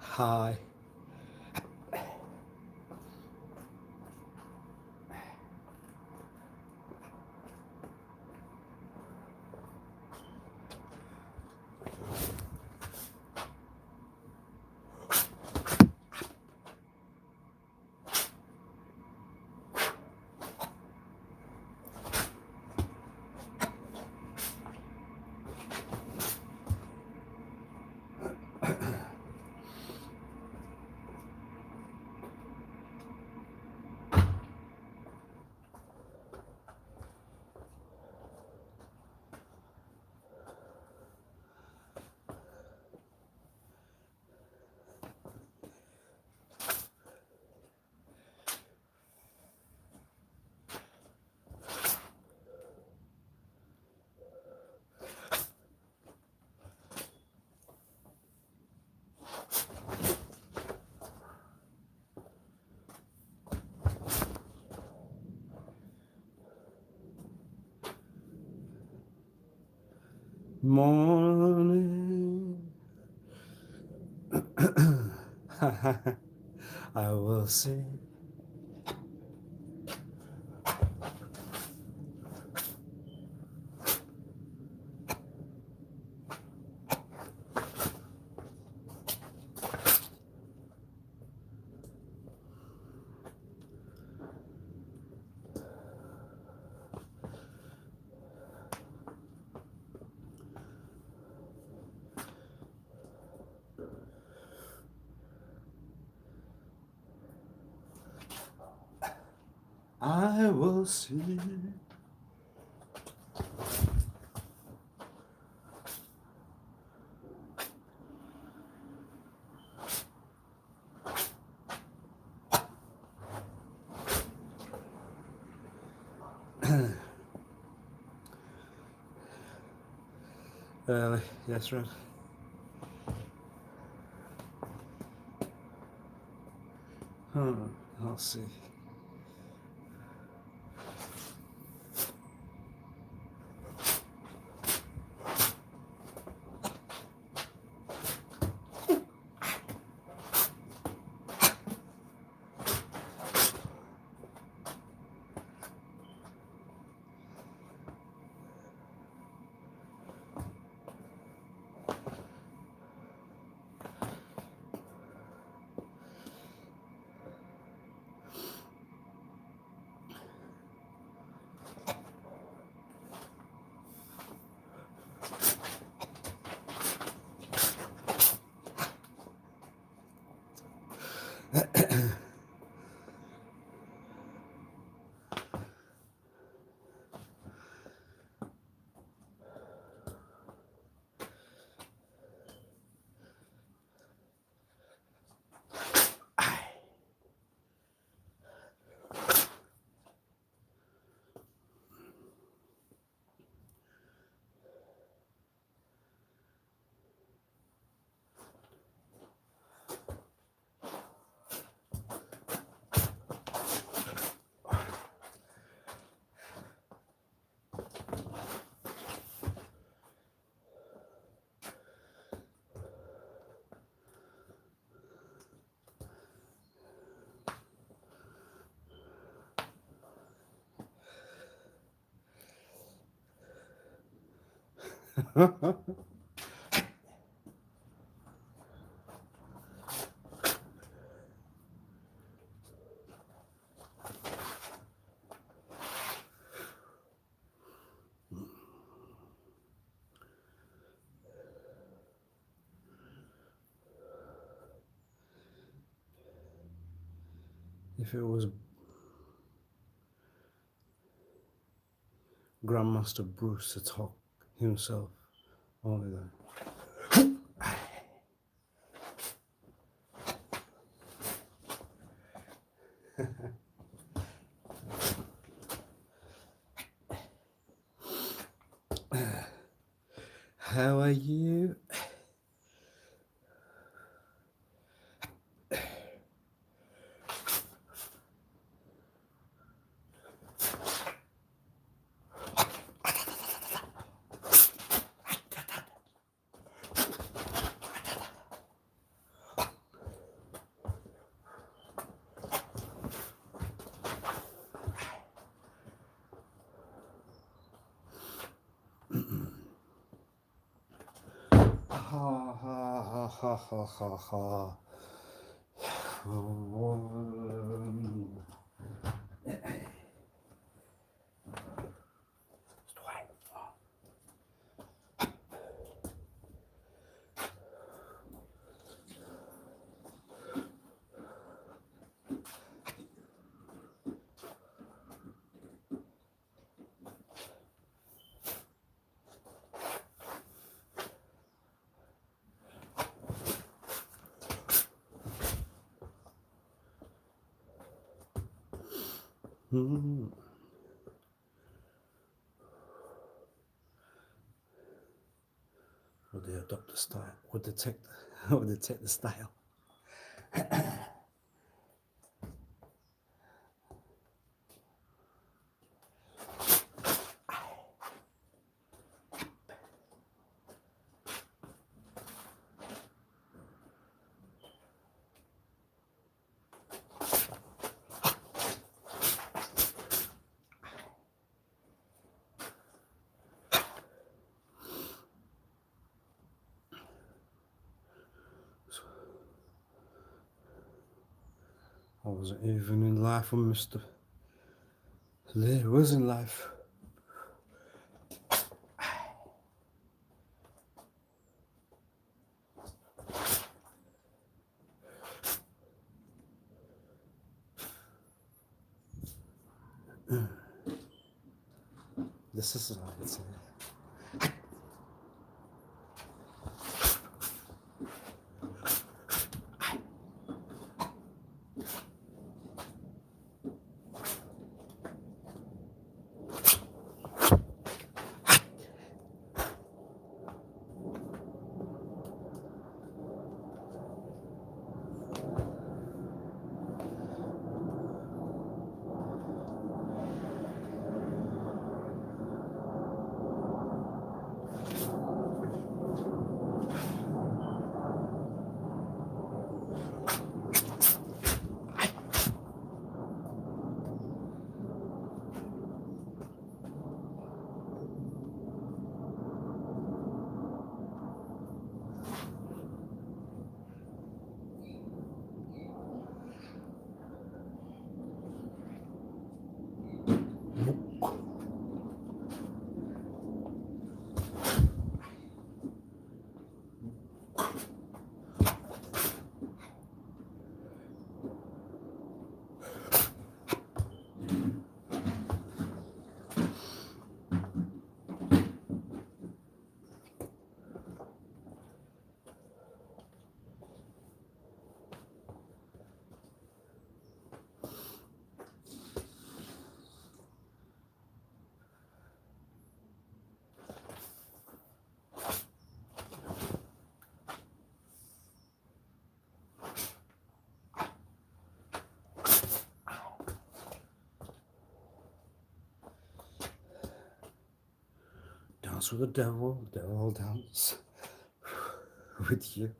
Hi. Morning. I will sing. I will sing. That's right. I'll see. If it was Grandmaster Bruce to talk himself, only that. How are you? ha ha ha ha. Would they adopt the style? Would they take the style? I wasn't even in life when Mr. Lee was in life. This is what it's dance with the devil dance with you.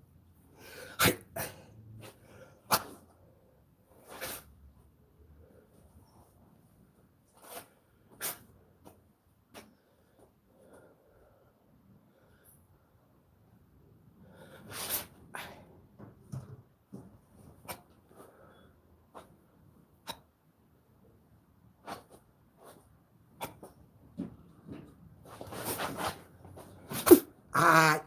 Ah.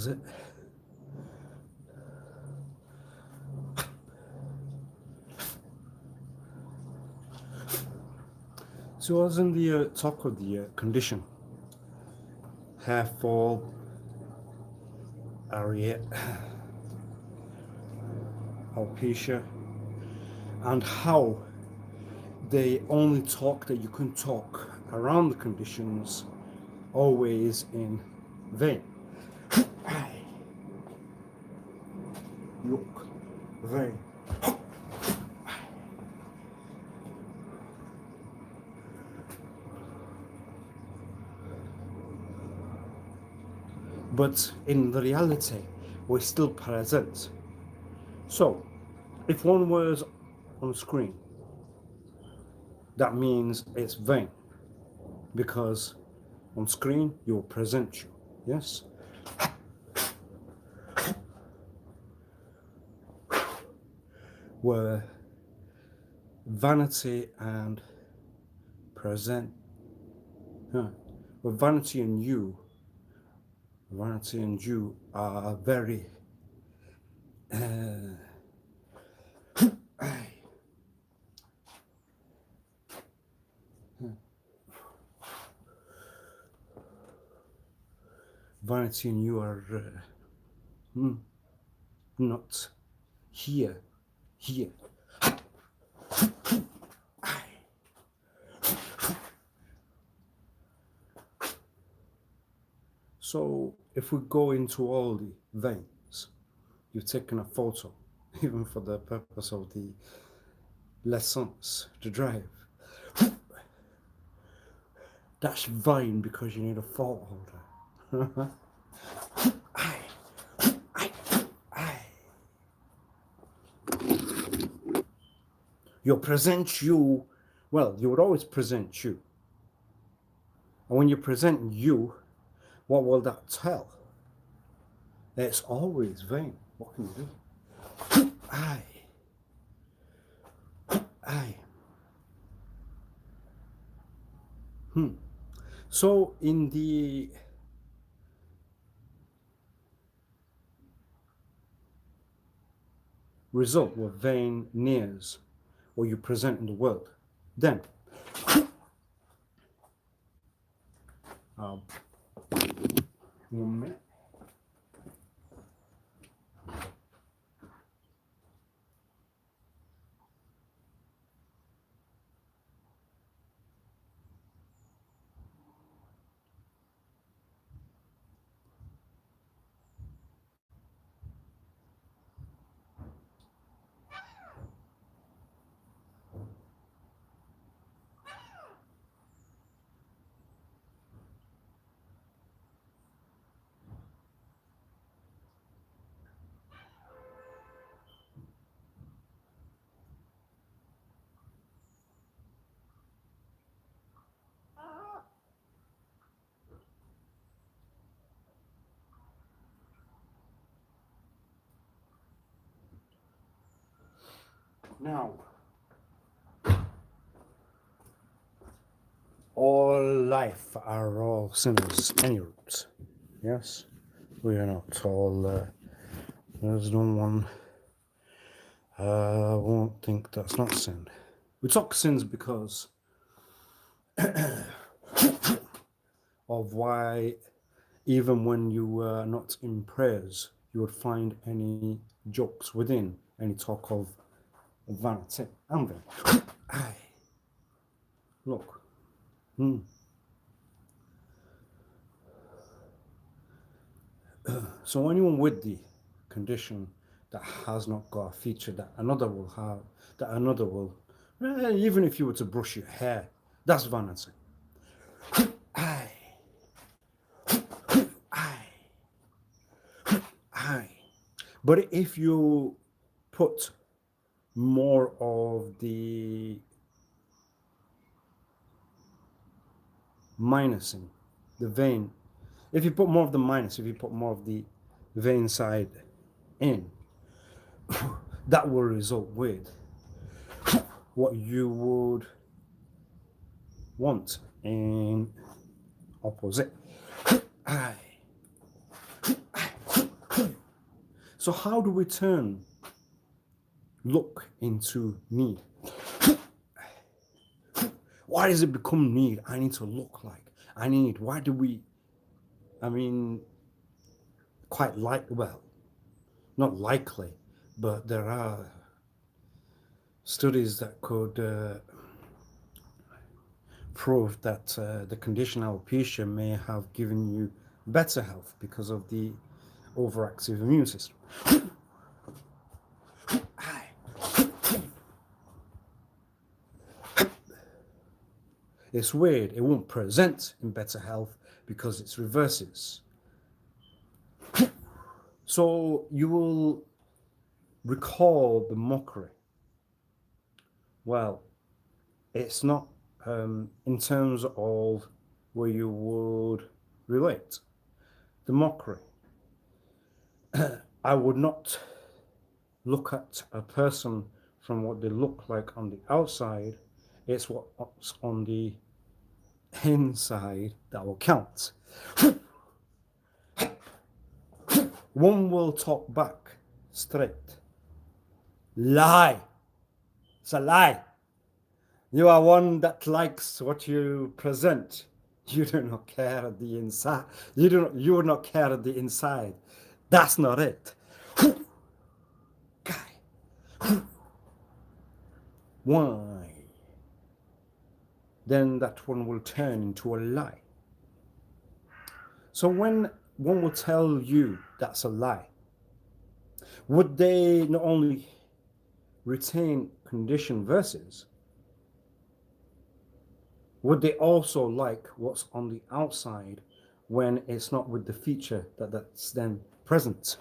opposite. So as in the talk of the condition, hair fall, area, alopecia, and how they only talk that you can talk around the conditions, always in vain. Look, vain. But in the reality, we're still present. So, if one was on screen, that means it's vain, because on screen you'll present you. Yes. Where vanity and present, where vanity and you are very vanity and you are not here. So if we go into all the veins, you've taken a photo, even for the purpose of the lessons to drive. That's vain because you need a photo holder. You'll present you, well, you would always present you. And when you present you, what will that tell? It's always vain. What can you do? So in the result were vain nears, what you present in the world, then one minute. Now, all life are all sinners, any roots. Yes, we are not all. There's no one won't think that's not sin. We talk sins because of why, even when you were not in prayers, you would find any jokes within any talk of vanity. And then, look. So anyone with the condition that has not got a feature that another will have, that another will, even if you were to brush your hair, that's vanity. But if you put more of the minus in the vein, if you put more of the minus, if you put more of the vein side in, that will result with what you would want in opposite. So how do we turn look into need? Why does it become need? I need to look like. Why do we, quite well, not likely, but there are studies that could prove that the condition alopecia may have given you better health because of the overactive immune system. It's weird, it won't present in better health because it reverses. So you will recall the mockery. Well, it's not in terms of where you would relate. The mockery. I would not look at a person from what they look like on the outside. It's what's on the inside that will count. One will talk back straight. Lie. It's a lie. You are one that likes what you present. You do not care at the inside. You do not care at the inside. That's not it. Why? Then that one will turn into a lie. So when one will tell you that's a lie, would they not only retain condition versus, would they also like what's on the outside when it's not with the feature that's then present?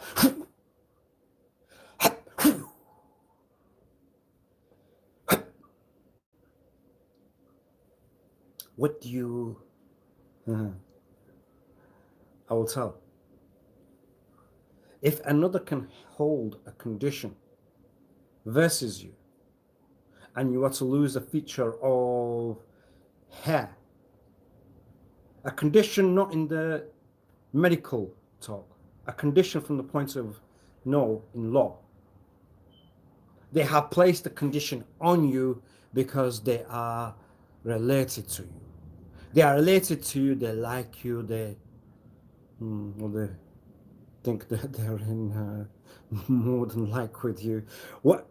What do you... I will tell. If another can hold a condition versus you, and you are to lose a feature of hair, a condition not in the medical talk, a condition from the point of in law, they have placed the condition on you because they are related to you. They are related to you, they like you, they think that they're in more than like with you. What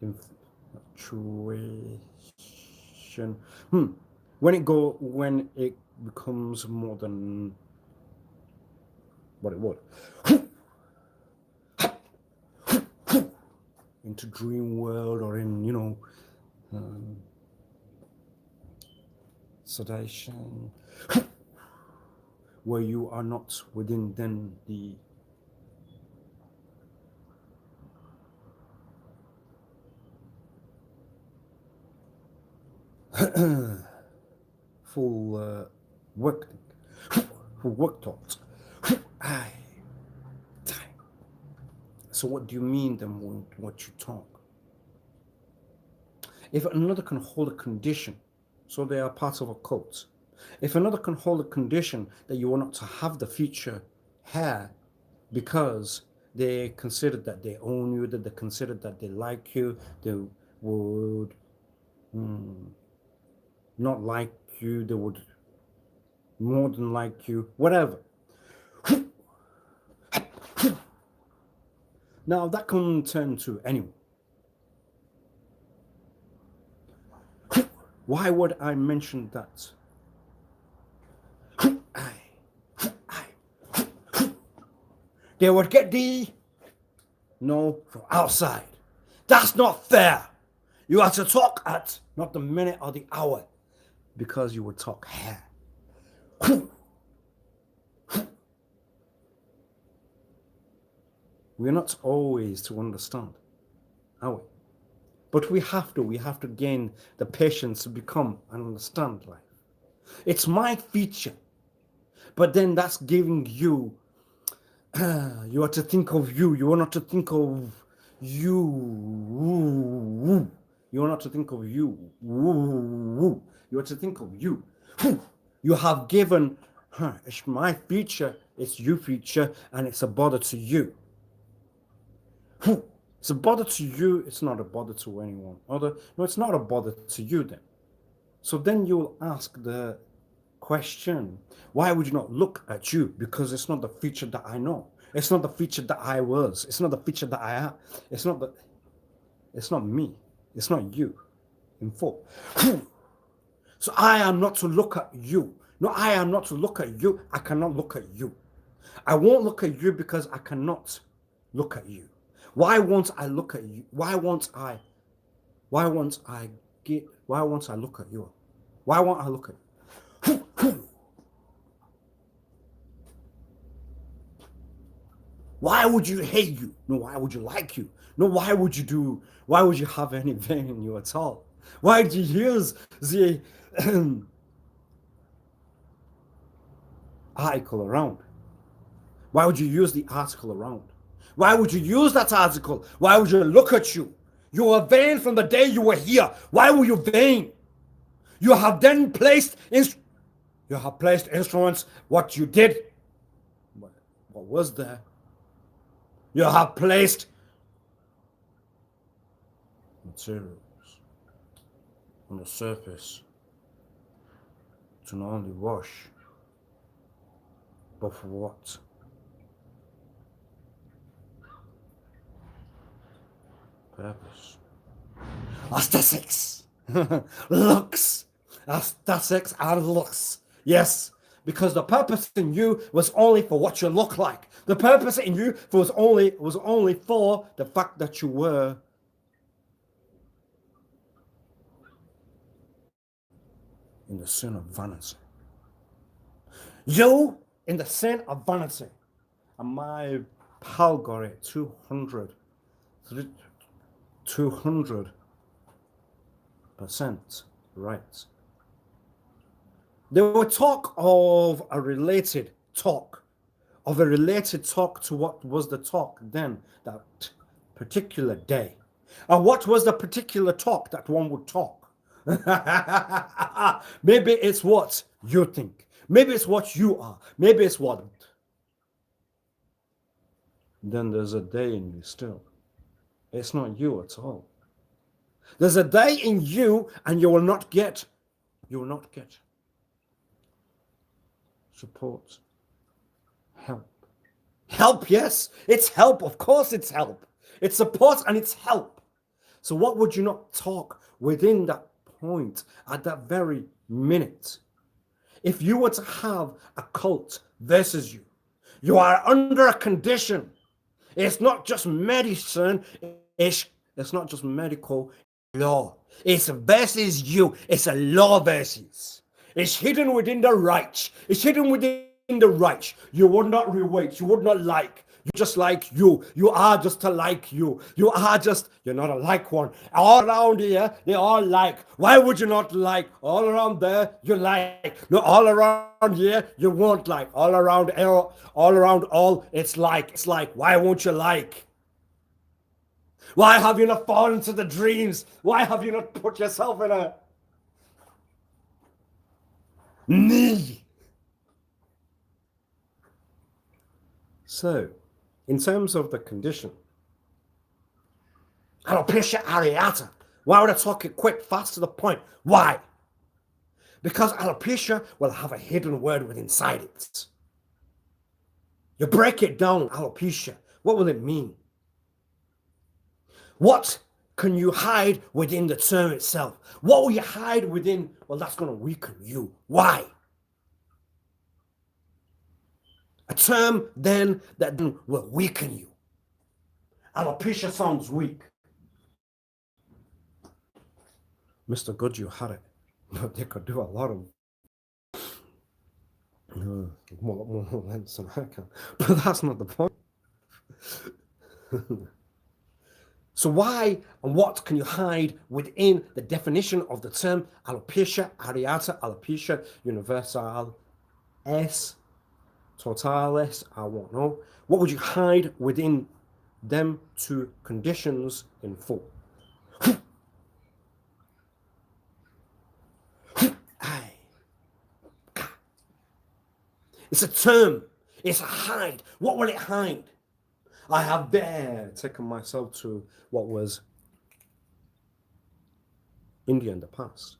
infatuation? When it becomes more than what it would. Into dream world or in sedation, where you are not within then the full work thought. So what do you mean then when what you talk? If another can hold a condition, so they are part of a cult. If another can hold a condition that you are not to have the future hair because they considered that they own you, that they considered that they like you, they would not like you, they would more than like you, whatever. Now that can turn to anyone. Why would I mention that? They would get the no from outside. That's not fair. You have to talk at not the minute or the hour because you would talk hair. We're not always to understand, are we? But we have to gain the patience to become and understand life. It's my feature. But then that's giving you, you are to think of you. You are not to think of you. You are not to think of you. You are to think of you. You have given, it's my feature. It's you feature, and it's a bother to you. It's a bother to you. It's not a bother to anyone other. No, it's not a bother to you then. So then you'll ask the question, why would you not look at you? Because it's not the feature that I know. It's not the feature that I was. It's not the feature that I am. It's not me. It's not you. In full. So I am not to look at you. No, I am not to look at you. I cannot look at you. I won't look at you because I cannot look at you. Why won't I look at you? Why won't I look at you? Why won't I look at you? Why would you hate you? No, why would you like you? No, why would you have any vein in you at all? Why do you use the article around? Why would you use the article around? Why would you use that article? Why would you look at you? You were vain from the day you were here. Why were you vain? You have then placed instruments. What you did, what was there? You have placed materials on the surface to not only wash, but for what? Purpose. Aesthetics. Looks. Aesthetics and looks. Yes, because the purpose in you was only for what you look like. The purpose in you was only for the fact that you were in the sin of vanity. You in the sin of vanity. And my pal got it 200% right. They will talk of a related talk to what was the talk then, that particular day. And what was the particular talk that one would talk? Maybe it's what you think. Maybe it's what you are. Maybe it's what. Then there's a day in you still. It's not you at all. There's a day in you, and you will not get support, help. Yes, it's help. Of course it's help. It's support and it's help. So what would you not talk within that point, at that very minute? If you were to have a cult versus you, you are under a condition. It's not just medicine. It's not just medical law. It's versus you. It's a law versus. It's hidden within the right. It's hidden within the right. You would not relate. You would not like. You just like you. You are just a like you. You're not a like one. All around here, they all like. Why would you not like? All around there, you like. No, all around here, you won't like. All around, it's like. It's like, why won't you like? Why have you not fallen into the dreams? Why have you not put yourself in a knee? So, in terms of the condition, alopecia areata. Why would I talk it quick, fast, to the point? Why? Because alopecia will have a hidden word within inside it. You break it down, alopecia. What will it mean? What can you hide within the term itself? What will you hide within? Well, that's going to weaken you. Why? A term then that will weaken you. Alopecia sounds weak. Mr. Good, you had it. But they could do a lot of more lengths than I can. But that's not the point. So why and what can you hide within the definition of the term alopecia areata, alopecia universalis, totalis, I won't know. What would you hide within them two conditions in full? It's a term. It's a hide. What will it hide? I have there taken myself to what was India in the past.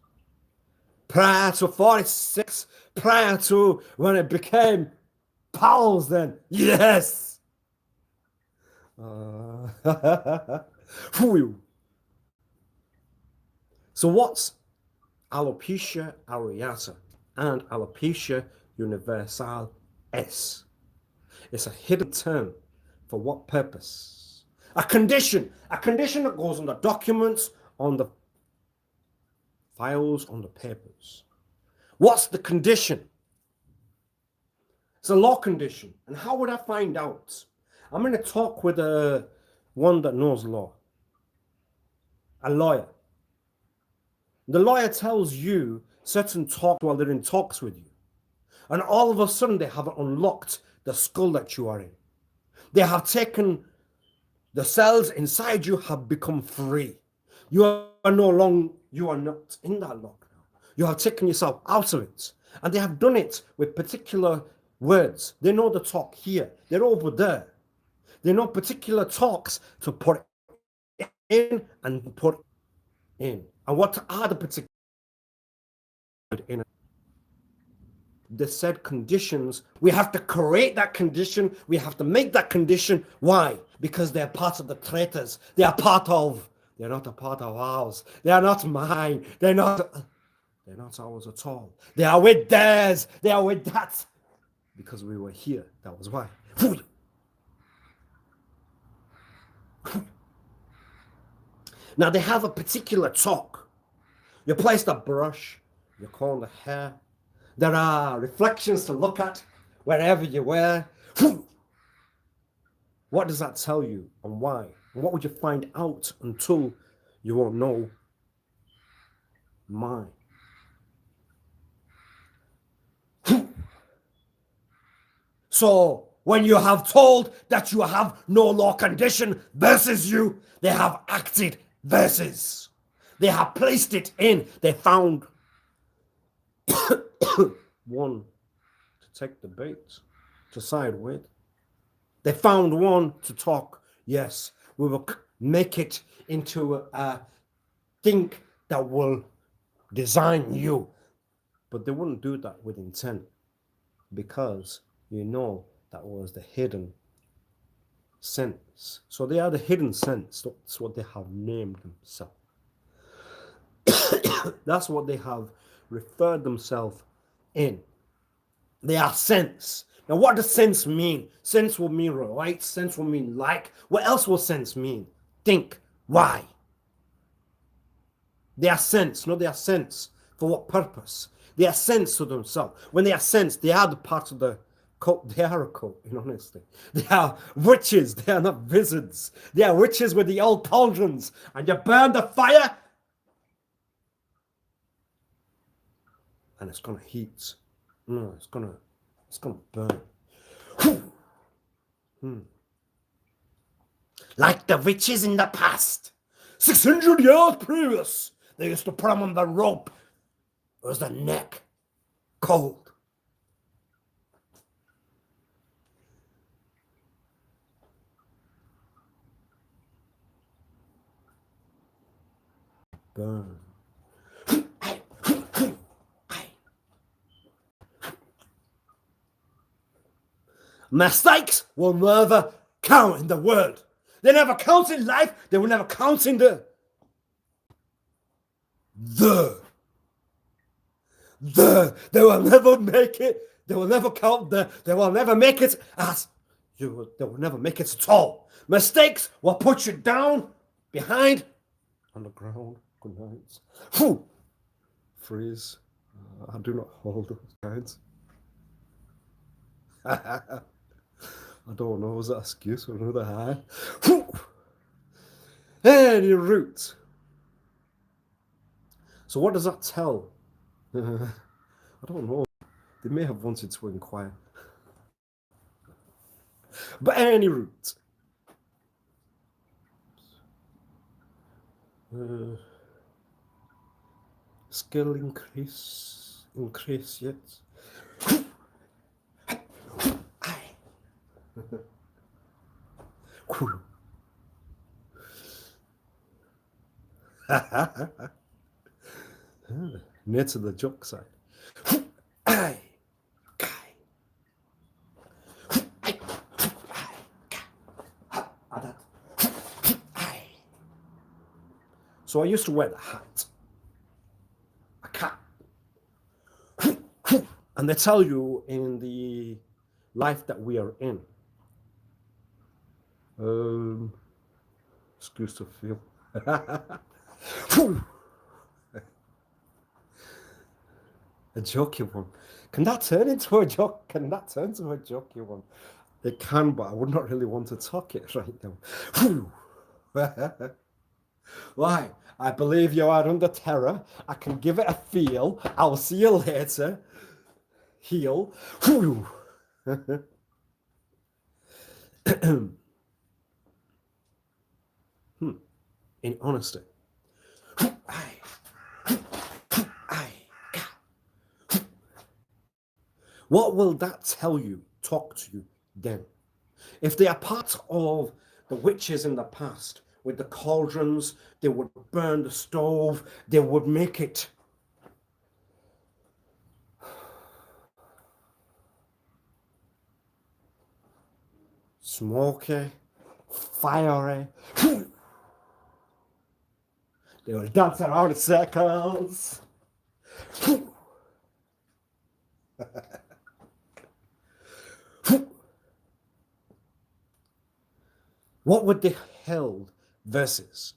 Prior to 46, prior to when it became pals then. Yes. So what's alopecia areata and alopecia universalis? It's a hidden term for what purpose? A condition that goes on the documents, on the files, on the papers. What's the condition? It's a law condition. And how would I find out? I'm going to talk with one that knows law, a lawyer. The lawyer tells you certain talks while they're in talks with you. And all of a sudden they have unlocked the skull that you are in. They have taken the cells inside you have become free. You are not in that lock now. You have taken yourself out of it. And they have done it with particular words. They know the talk here. They're over there. They know particular talks to put in and put in. And what are the particular in? The said conditions, we have to create that condition. We have to make that condition. Why? Because they're part of the traitors. They're not a part of ours. They are not mine. They're not ours at all. They are with theirs. They are with that. Because we were here. That was why. Now they have a particular talk. You place the brush, you comb the hair. There are reflections to look at wherever you were. What does that tell you and why? And what would you find out until you won't know mine? So when you have told that you have no law condition versus you, they have acted versus. They have placed it in. They found one to take the bait, to side with. They found one to talk. Yes, we will make it into a thing that will design you. But they wouldn't do that with intent, because you know that was the hidden sense. So they are the hidden sense. That's what they have named themselves. That's what they have referred themselves in. They are sense. Now, what does sense mean? Sense will mean right. Sense will mean like. What else will sense mean? Think. Why? They are sense. No, they are sense. For what purpose? They are sense to themselves. When they are sense, they are the part of the cult. They are a cult, in honesty. They are witches. They are not wizards. They are witches with the old cauldrons. And you burn the fire, and it's gonna heat. No, it's gonna burn. Like the witches in the past, 600 years previous, they used to put them on the rope. It was the neck cold. Burn. Mistakes will never count in the world. They never count in life. They will never count in the. They will never make it. They will never count the. They will never make it as you. They will never make it at all. Mistakes will put you down behind on the ground. Good night. Freeze. I do not hold those kinds. I don't know, was that excuse for another high? Any route. So what does that tell? I don't know. They may have wanted to inquire. But any route. Skill increase yet. Near to the joke side. Aye. So I used to wear the hat. A cap. And they tell you in the life that we are in. Excuse to feel. A jokey one. Can that turn into a joke? Can that turn into a jokey one? It can, but I would not really want to talk it right now. Why? I believe you are under terror. I can give it a feel. I'll see you later. Heal. In honesty. What will that tell you, talk to you then? If they are part of the witches in the past, with the cauldrons, they would burn the stove, they would make it smoky, fiery. They will dance around in circles. What would they held versus?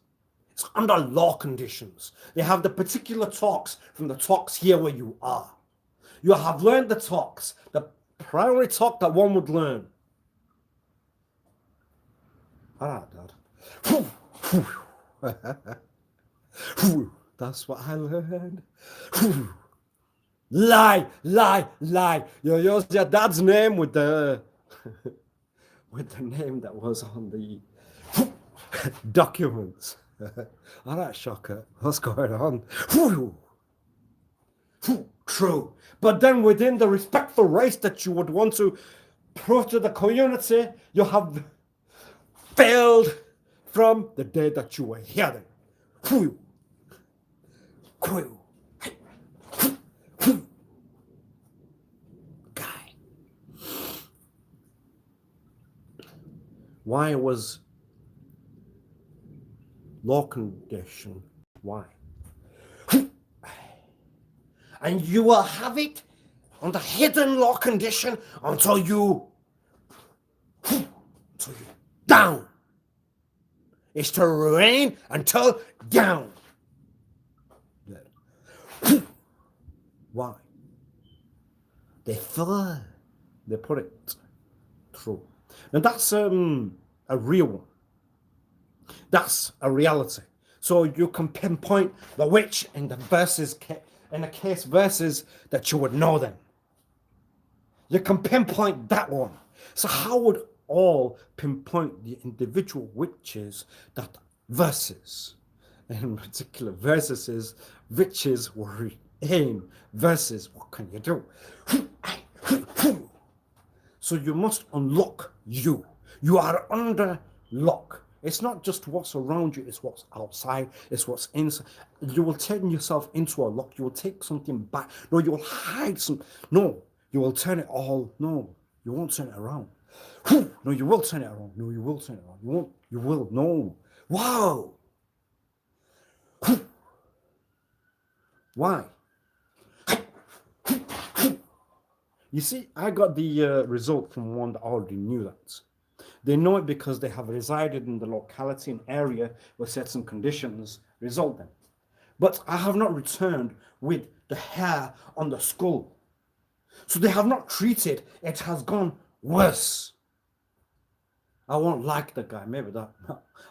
It's under law conditions. They have the particular talks from the talks here where you are. You have learned the talks, the primary talk that one would learn. All right, Dad. That's what I learned. Lie. You used your dad's name with the with the name that was on the documents. All right, shocker. What's going on? True. But then within the respectful race that you would want to prove to the community, you have failed from the day that you were here. Guy. Why was law condition? Why? And you will have it on the hidden law condition until you down. It's to remain until down. Why? They put it through. Now that's a real one. That's a reality. So you can pinpoint the witch in the verses, in the case verses that you would know them. You can pinpoint that one. So how would all pinpoint the individual witches that verses? In particular verses, witches were in verses. What can you do? So you must unlock you. You are under lock. It's not just what's around you, it's what's outside, it's what's inside. You will turn yourself into a lock. You will take something back. No, you will hide some. No, you will turn it all. No, you won't turn it around. No, you will turn it around. No, you will turn it around. You won't. You will. No. Wow. Why? You see, I got the result from one that already knew that. They know it because they have resided in the locality and area where certain conditions result in. But I have not returned with the hair on the skull. So they have not treated, it has gone worse. I won't like the guy, maybe that.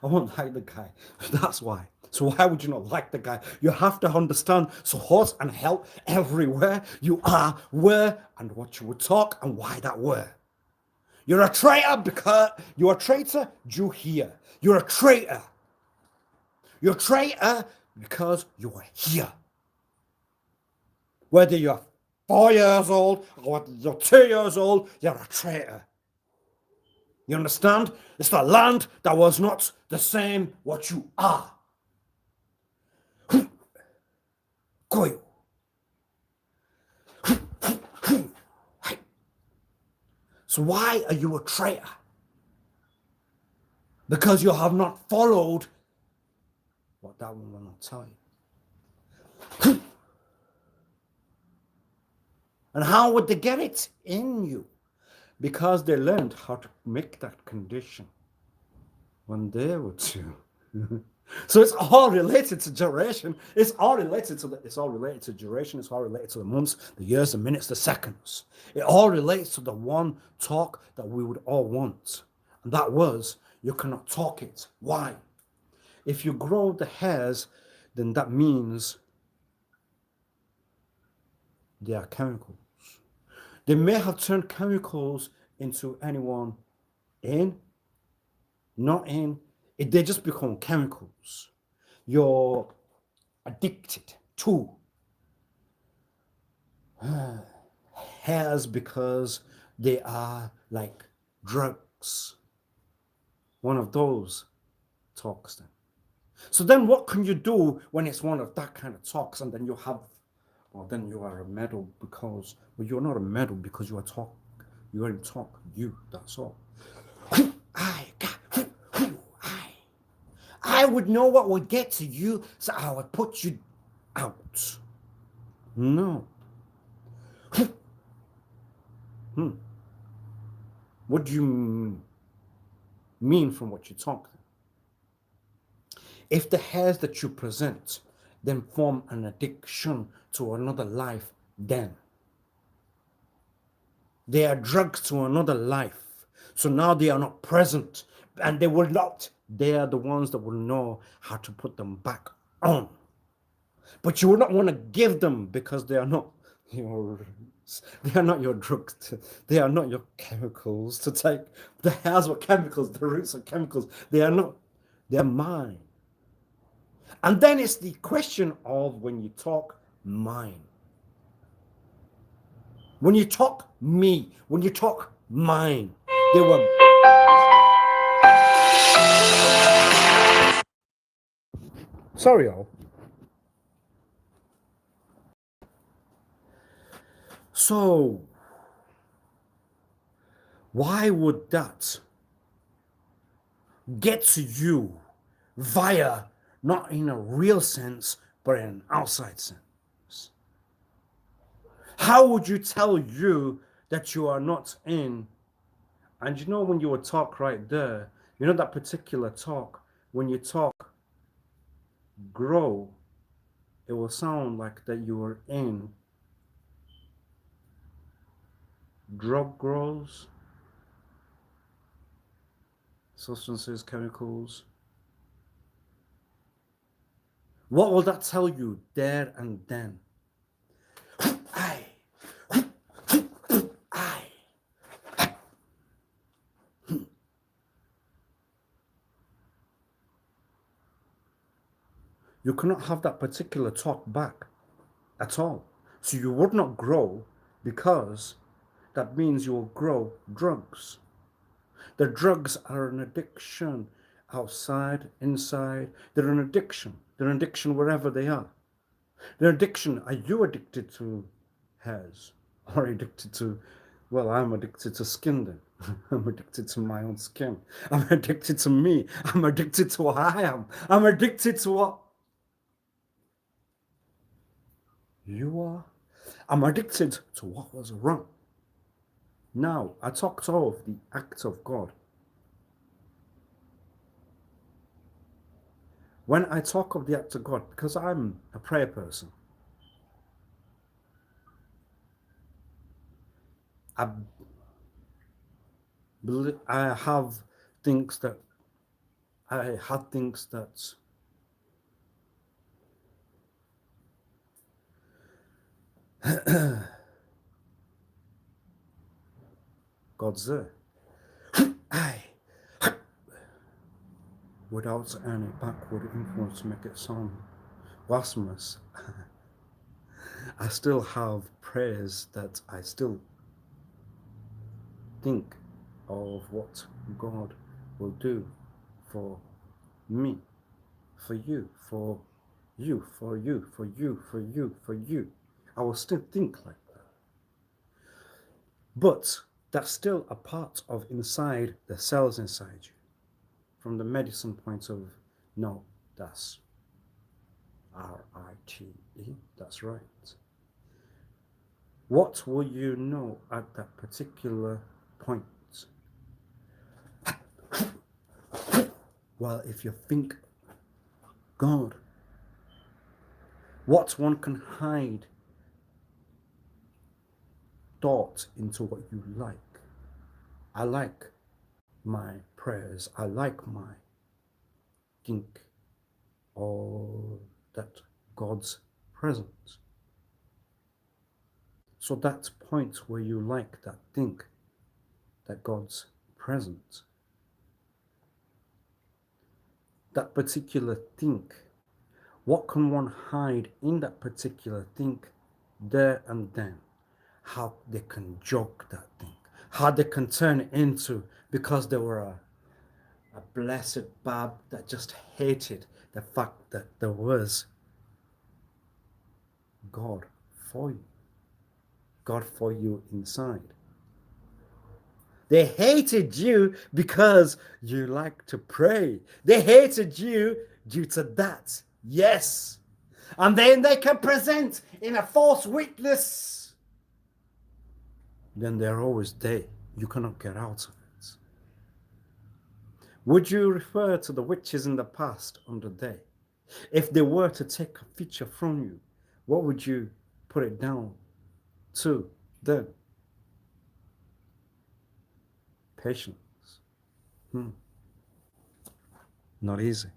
I won't like the guy. That's why. So why would you not like the guy? You have to understand support and help everywhere you are, where and what you would talk and why that were. You're a traitor because you're a traitor due here. You're a traitor. You're a traitor because you are here. Whether you're 4 years old or whether you're 2 years old, you're a traitor. You understand? It's the land that was not the same what you are. Koyo. So why are you a traitor? Because you have not followed what that one will not tell you. And how would they get it in you? Because they learned how to make that condition when they were two. So it's all related to duration. It's all related to duration. It's all related to the months, the years, the minutes, the seconds. It all relates to the one talk that we would all want. And that was, you cannot talk it. Why? If you grow the hairs, then that means they are chemicals. They may have turned chemicals into anyone in, not in. They just become chemicals. You're addicted to hairs because they are like drugs. One of those talks then. So then what can you do when it's one of that kind of talks, and then you have, well, then you are a medal because, well, you're not a medal because you are talk. You are in talk. That's all. I would know what would get to you, so I would put you out. No. What do you mean from what you talk? If the hairs that you present then form an addiction to another life, then they are drugs to another life. So now they are not present, and they will not. They are the ones that will know how to put them back on. But you will not want to give them because they are not your drugs. They are not your chemicals to take. The hairs were chemicals. The roots are chemicals. They are not. They're mine. And then it's the question of when you talk mine. When you talk me, when you talk mine, they were. Sorry, y'all. So, why would that get to you via, not in a real sense, but in an outside sense? How would you tell you that you are not in? And you know, when you would talk right there, you know that particular talk, when you talk grow, it will sound like that you are in drug grows, substances, chemicals. What will that tell you there and then? You cannot have that particular talk back at all. So you would not grow, because that means you will grow drugs. The drugs are an addiction, outside, inside. They're an addiction. They're an addiction wherever they are. They're addiction. Are you addicted to hairs? Or addicted to, well, I'm addicted to skin then. I'm addicted to my own skin. I'm addicted to me. I'm addicted to what I am. I'm addicted to what you are. I'm addicted to what was wrong. Now, I talked of the act of God. When I talk of the act of God, because I'm a prayer person, I have things that I had things that God's there. Without any backward influence to make it sound blasphemous, I still have prayers that I still think of what God will do for me, for you, for you, for you, for you, for you, for you. I will still think like that. But that's still a part of inside the cells inside you. From the medicine point of, no, that's RITE, that's right. What will you know at that particular point? Well, if you think God, what one can hide thought into what you like. I like my prayers. I like my think or that God's presence. So that point where you like that think that God's present, that particular think, what can one hide in that particular think there and then? How they can joke that thing, how they can turn it into, because they were a blessed bab that just hated the fact that there was God for you, God for you inside. They hated you because you like to pray. They hated you due to that. Yes. And then they can present in a false witness. Then they're always there. You cannot get out of it. Would you refer to the witches in the past on the day? If they were to take a feature from you, what would you put it down to them? Patience. Not easy.